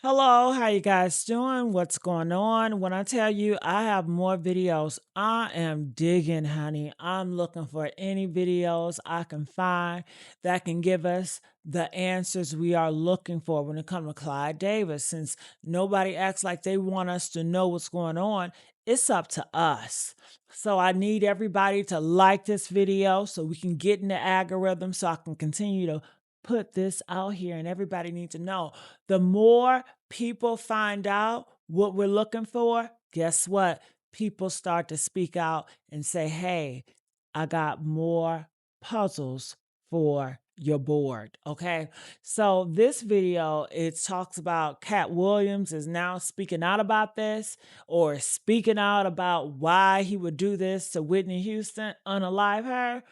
Hello, how you guys doing? What's going on? When I tell you I have more videos, I am digging, honey. I'm looking for any videos I can find that can give us the answers we are looking for when it comes to Clive Davis. Since nobody acts like they want us to know what's going on, it's up to us. So I need everybody to like this video so we can get in the algorithm so I can continue to put this out here and everybody needs to know. The more people find out what we're looking for, guess what? People start to speak out and say, hey, I got more puzzles for your board. Okay. So this video, it talks about Katt Williams is now speaking out about this or speaking out about why he would do this to Whitney Houston, unalive her.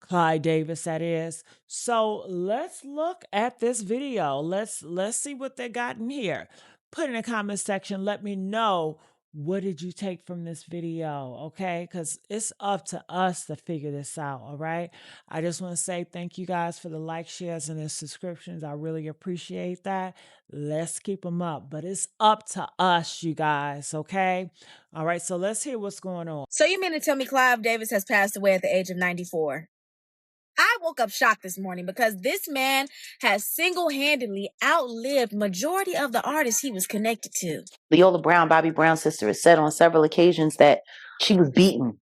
Clive Davis, that is. So let's look at this video. Let's see what they got in here. Put in the comment section. Let me know, what did you take from this video? Okay, because it's up to us to figure this out. All right. I just want to say thank you guys for the likes, shares, and the subscriptions. I really appreciate that. Let's keep them up. But it's up to us, you guys. Okay. All right. So let's hear what's going on. So you mean to tell me Clive Davis has passed away at the age of 94? I woke up shocked this morning because this man has single-handedly outlived majority of the artists he was connected to. Leola Brown, Bobby Brown's sister, has said on several occasions that she was beaten.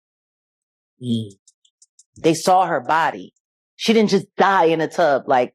They saw her body. She didn't just die in a tub like.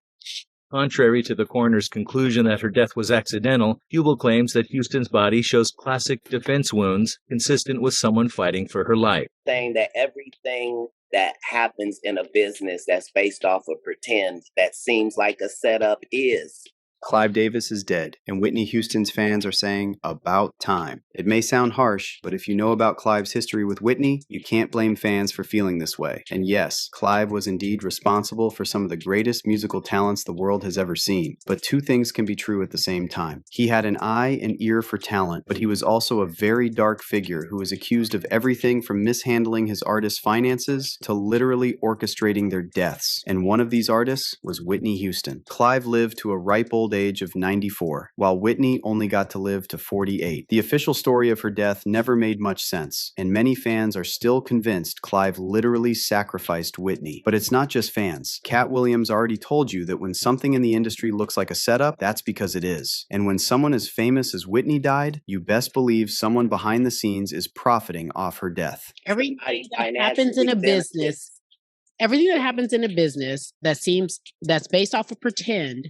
Contrary to the coroner's conclusion that her death was accidental, Hubel claims that Houston's body shows classic defense wounds consistent with someone fighting for her life. Saying that everything that happens in a business that's based off of pretend that seems like a setup is. Clive Davis is dead, and Whitney Houston's fans are saying, about time. It may sound harsh, but if you know about Clive's history with Whitney, you can't blame fans for feeling this way. And yes, Clive was indeed responsible for some of the greatest musical talents the world has ever seen. But two things can be true at the same time. He had an eye and ear for talent, but he was also a very dark figure who was accused of everything from mishandling his artists' finances to literally orchestrating their deaths. And one of these artists was Whitney Houston. Clive lived to a ripe old age of 94, while Whitney only got to live to 48. The official story of her death never made much sense, and many fans are still convinced Clive literally sacrificed Whitney. But it's not just fans. Katt Williams already told you that when something in the industry looks like a setup, that's because it is. And when someone as famous as Whitney died, you best believe someone behind the scenes is profiting off her death. Everything that happens in a business, that's based off of pretend,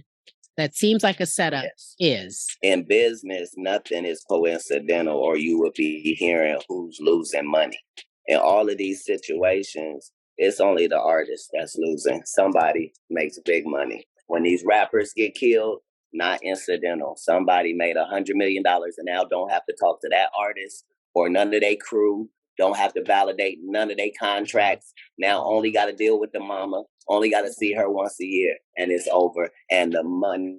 that seems like a setup, is. In business, nothing is coincidental, or you would be hearing who's losing money. In all of these situations, it's only the artist that's losing. Somebody makes big money. When these rappers get killed, not incidental. Somebody made $100 million and now don't have to talk to that artist or none of their crew. Don't have to validate none of their contracts. Now only got to deal with the mama. Only got to see her once a year, and it's over. And the money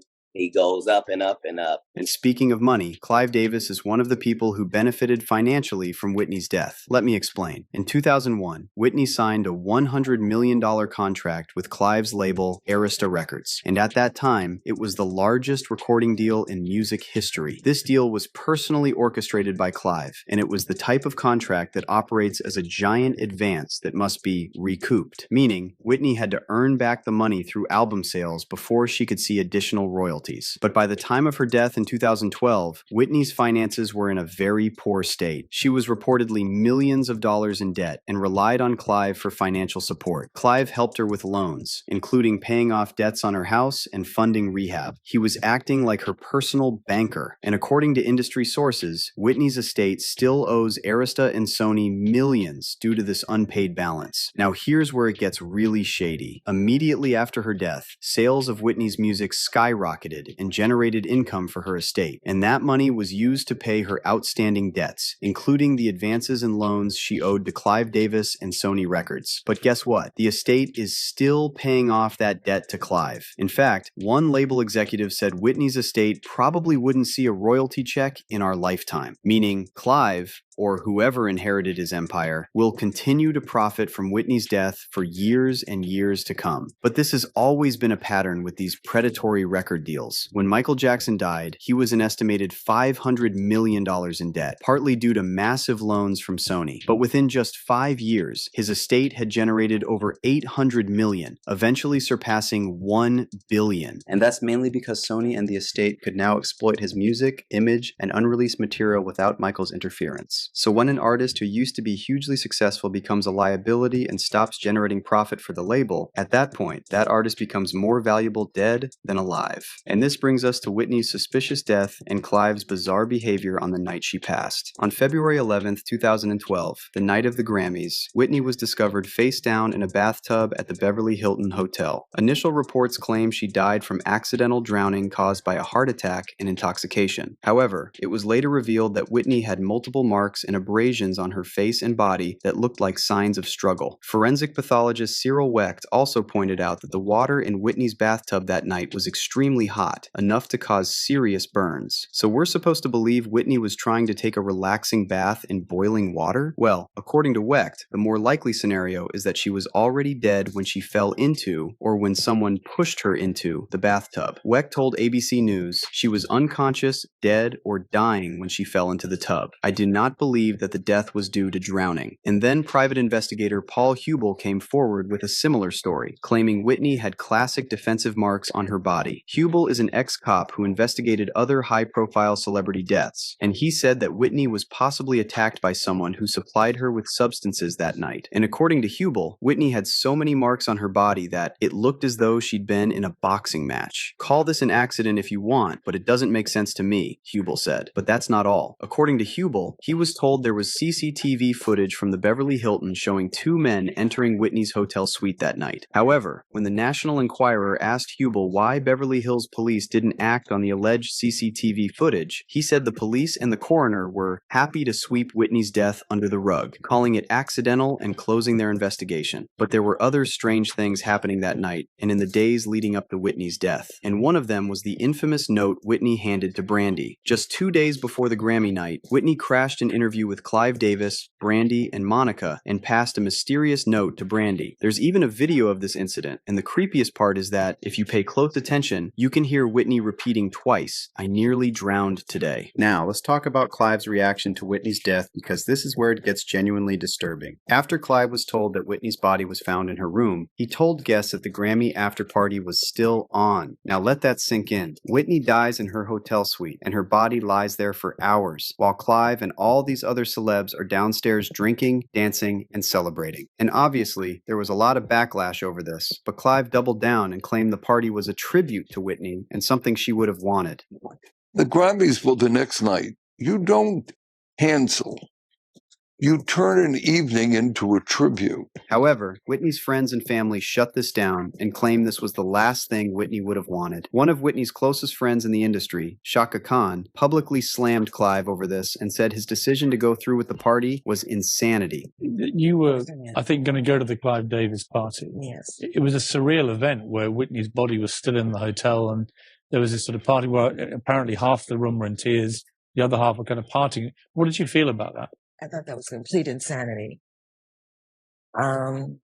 goes up and up and up. And speaking of money, Clive Davis is one of the people who benefited financially from Whitney's death. Let me explain. In 2001, Whitney signed a $100 million contract with Clive's label, Arista Records. And at that time, it was the largest recording deal in music history. This deal was personally orchestrated by Clive, and it was the type of contract that operates as a giant advance that must be recouped, meaning Whitney had to earn back the money through album sales before she could see additional royalties. But by the time of her death in 2012, Whitney's finances were in a very poor state. She was reportedly millions of dollars in debt and relied on Clive for financial support. Clive helped her with loans, including paying off debts on her house and funding rehab. He was acting like her personal banker. And according to industry sources, Whitney's estate still owes Arista and Sony millions due to this unpaid balance. Now here's where it gets really shady. Immediately after her death, sales of Whitney's music skyrocketed and generated income for her estate, and that money was used to pay her outstanding debts, including the advances and loans she owed to Clive Davis and Sony Records. But guess what? The estate is still paying off that debt to Clive. In fact, one label executive said Whitney's estate probably wouldn't see a royalty check in our lifetime, meaning Clive or whoever inherited his empire, will continue to profit from Whitney's death for years and years to come. But this has always been a pattern with these predatory record deals. When Michael Jackson died, he was an estimated $500 million in debt, partly due to massive loans from Sony. But within just 5 years, his estate had generated over $800 million, eventually surpassing $1 billion. And that's mainly because Sony and the estate could now exploit his music, image, and unreleased material without Michael's interference. So when an artist who used to be hugely successful becomes a liability and stops generating profit for the label, at that point, that artist becomes more valuable dead than alive. And this brings us to Whitney's suspicious death and Clive's bizarre behavior on the night she passed. On February 11th, 2012, the night of the Grammys, Whitney was discovered face down in a bathtub at the Beverly Hilton Hotel. Initial reports claim she died from accidental drowning caused by a heart attack and intoxication. However, it was later revealed that Whitney had multiple marks and abrasions on her face and body that looked like signs of struggle. Forensic pathologist Cyril Wecht also pointed out that the water in Whitney's bathtub that night was extremely hot, enough to cause serious burns. So we're supposed to believe Whitney was trying to take a relaxing bath in boiling water? Well, according to Wecht, the more likely scenario is that she was already dead when she fell into, or when someone pushed her into, the bathtub. Wecht told ABC News she was unconscious, dead, or dying when she fell into the tub. I do not believe that the death was due to drowning. And then private investigator Paul Hubel came forward with a similar story, claiming Whitney had classic defensive marks on her body. Hubel is an ex-cop who investigated other high-profile celebrity deaths, and he said that Whitney was possibly attacked by someone who supplied her with substances that night. And according to Hubel, Whitney had so many marks on her body that it looked as though she'd been in a boxing match. Call this an accident if you want, but it doesn't make sense to me, Hubel said. But that's not all. According to Hubel, he was told there was CCTV footage from the Beverly Hilton showing 2 men entering Whitney's hotel suite that night. However, when the National Enquirer asked Hubel why Beverly Hills police didn't act on the alleged CCTV footage, he said the police and the coroner were happy to sweep Whitney's death under the rug, calling it accidental and closing their investigation. But there were other strange things happening that night and in the days leading up to Whitney's death. And one of them was the infamous note Whitney handed to Brandy. Just 2 days before the Grammy night, Whitney crashed an interview with Clive Davis, Brandy, and Monica and passed a mysterious note to Brandy. There's even a video of this incident, and the creepiest part is that, if you pay close attention, you can hear Whitney repeating twice, "I nearly drowned today." Now, let's talk about Clive's reaction to Whitney's death, because this is where it gets genuinely disturbing. After Clive was told that Whitney's body was found in her room, he told guests that the Grammy after party was still on. Now let that sink in. Whitney dies in her hotel suite, and her body lies there for hours, while Clive and all these other celebs are downstairs drinking, dancing, and celebrating. And obviously, there was a lot of backlash over this, but Clive doubled down and claimed the party was a tribute to Whitney and something she would have wanted. The Grammys for the next night, you don't cancel. You turn an evening into a tribute. However, Whitney's friends and family shut this down and claimed this was the last thing Whitney would have wanted. One of Whitney's closest friends in the industry, Shaka Khan, publicly slammed Clive over this and said his decision to go through with the party was insanity. You were, I think, going to go to the Clive Davis party. Yes. It was a surreal event where Whitney's body was still in the hotel, and there was this sort of party where apparently half the room were in tears, the other half were kind of partying. What did you feel about that? I thought that was complete insanity. And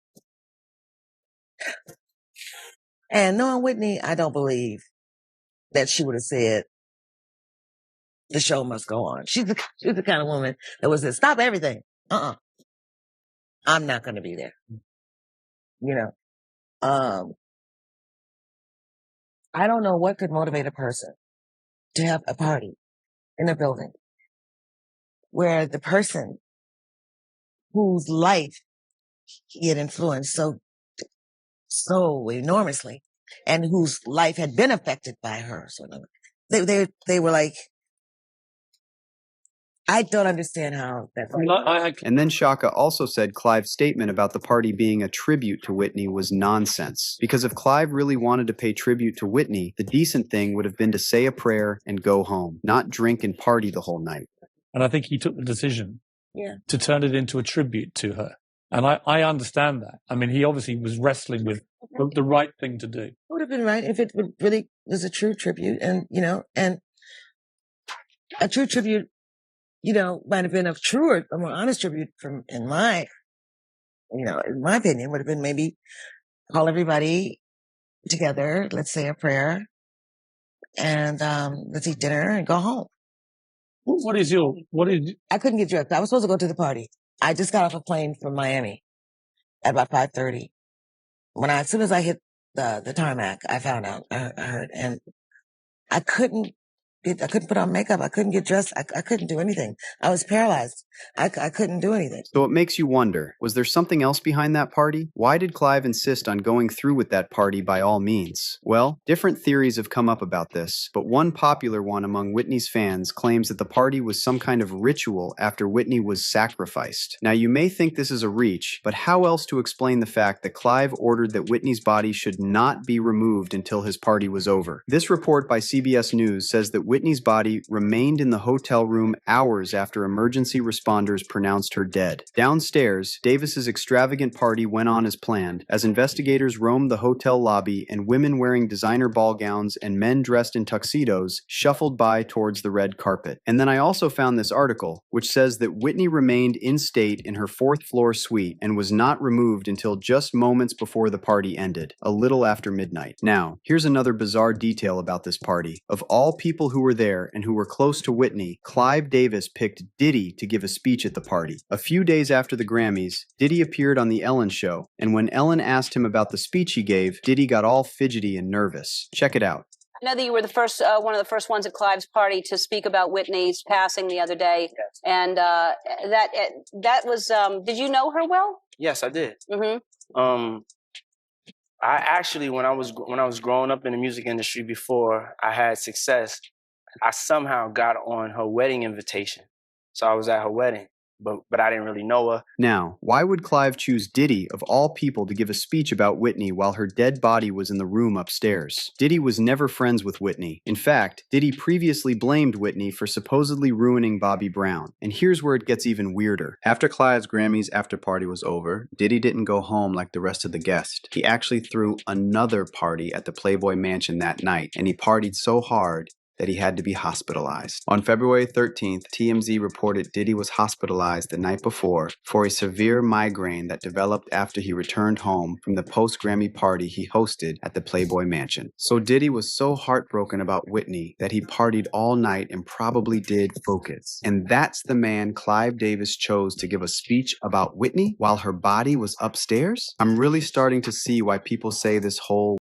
knowing Whitney, I don't believe that she would have said, the show must go on. She's the kind of woman that would say, stop everything. I'm not going to be there. You know, I don't know what could motivate a person to have a party in a building where the person whose life he had influenced so enormously and whose life had been affected by her. So they were like, I don't understand how that. And then Shaka also said Clive's statement about the party being a tribute to Whitney was nonsense. Because if Clive really wanted to pay tribute to Whitney, the decent thing would have been to say a prayer and go home, not drink and party the whole night. And I think he took the decision to turn it into a tribute to her. And I understand that. I mean, he obviously was wrestling with the right thing to do. It would have been right if it really was a true tribute. And, you know, and a true tribute might have been a truer, a more honest tribute in my opinion, would have been maybe call everybody together, let's say a prayer, and let's eat dinner and go home. I couldn't get dressed. I was supposed to go to the party. I just got off a plane from Miami at about 5:30. As soon as I hit the tarmac, I found out, I heard, and I couldn't put on makeup. I couldn't get dressed. I couldn't do anything. I was paralyzed. I couldn't do anything. So it makes you wonder, was there something else behind that party? Why did Clive insist on going through with that party by all means? Well, different theories have come up about this, but one popular one among Whitney's fans claims that the party was some kind of ritual after Whitney was sacrificed. Now, you may think this is a reach, but how else to explain the fact that Clive ordered that Whitney's body should not be removed until his party was over? This report by CBS News says that Whitney's body remained in the hotel room hours after emergency responders pronounced her dead. Downstairs, Davis's extravagant party went on as planned, as investigators roamed the hotel lobby and women wearing designer ball gowns and men dressed in tuxedos shuffled by towards the red carpet. And then I also found this article, which says that Whitney remained in state in her 4th floor suite and was not removed until just moments before the party ended, a little after midnight. Now, here's another bizarre detail about this party. Of all people who were there and who were close to Whitney, Clive Davis picked Diddy to give a speech at the party. A few days after the Grammys, Diddy appeared on The Ellen Show, and when Ellen asked him about the speech he gave, Diddy got all fidgety and nervous. Check it out. I know that you were one of the first ones at Clive's party to speak about Whitney's passing the other day, yes. And that was. Did you know her well? Yes, I did. Mm-hmm. I actually, when I was growing up in the music industry before I had success, I somehow got on her wedding invitation. So I was at her wedding, but I didn't really know her. Now, why would Clive choose Diddy, of all people, to give a speech about Whitney while her dead body was in the room upstairs? Diddy was never friends with Whitney. In fact, Diddy previously blamed Whitney for supposedly ruining Bobby Brown. And here's where it gets even weirder. After Clive's Grammys after party was over, Diddy didn't go home like the rest of the guests. He actually threw another party at the Playboy Mansion that night, and he partied so hard that he had to be hospitalized. On February 13th, TMZ reported Diddy was hospitalized the night before for a severe migraine that developed after he returned home from the post-Grammy party he hosted at the Playboy Mansion. So Diddy was so heartbroken about Whitney that he partied all night and probably did focus. And that's the man Clive Davis chose to give a speech about Whitney while her body was upstairs? I'm really starting to see why people say this whole